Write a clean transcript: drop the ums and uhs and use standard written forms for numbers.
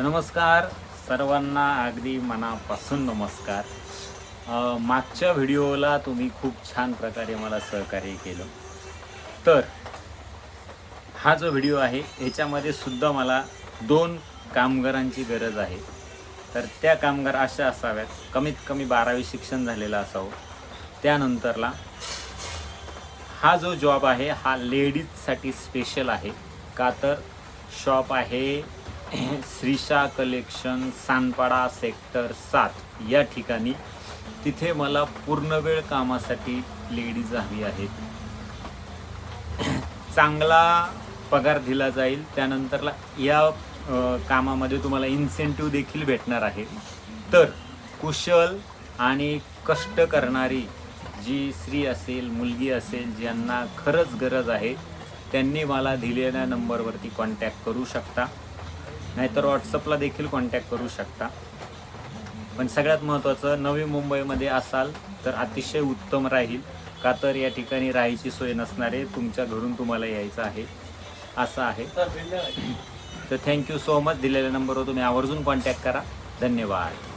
तर नमस्कार सर्वांना, अगदी मनापासून नमस्कार. मागच्या व्हिडिओला तुम्ही खूप छान प्रकारे मला सहकार्य केलं. तर हा जो व्हिडिओ आहे ह्याच्यामध्ये सुद्धा मला 2 कामगारांची गरज आहे. तर त्या कामगार अशा असाव्यात, कमीत कमी 12वी शिक्षण झालेलं असावं. त्यानंतरला हा जो जॉब आहे हा लेडीजसाठी स्पेशल आहे. का तर शॉप आहे श्रीशा कलेक्शन, सानपाडा सेक्टर 7 या ठिकाणी. तिथे मला पूर्णवेळ कामासाठी लेडीज हवी आहेत. चांगला पगार दिला जाईल. त्यानंतरला या कामामध्ये तुम्हाला इन्सेंटिव्ह देखील भेटणार आहे. तर कुशल आणि कष्ट करणारी जी स्त्री असेल, मुलगी असेल, ज्यांना खरंच गरज आहे, त्यांनी मला दिलेल्या नंबरवरती कॉन्टॅक्ट करू शकता, नाहीतर व्हॉट्सअपला देखील कॉन्टॅक्ट करू शकता. पण सगळ्यात महत्त्वाचं, नवी मुंबईमध्ये असाल तर अतिशय उत्तम राहील. का तर या ठिकाणी राहायची सोय नसणार आहे, तुमच्या घरून तुम्हाला यायचं आहे, असं आहे. तर थँक्यू सो मच. दिलेल्या नंबरवर तुम्ही आवर्जून कॉन्टॅक्ट करा. धन्यवाद.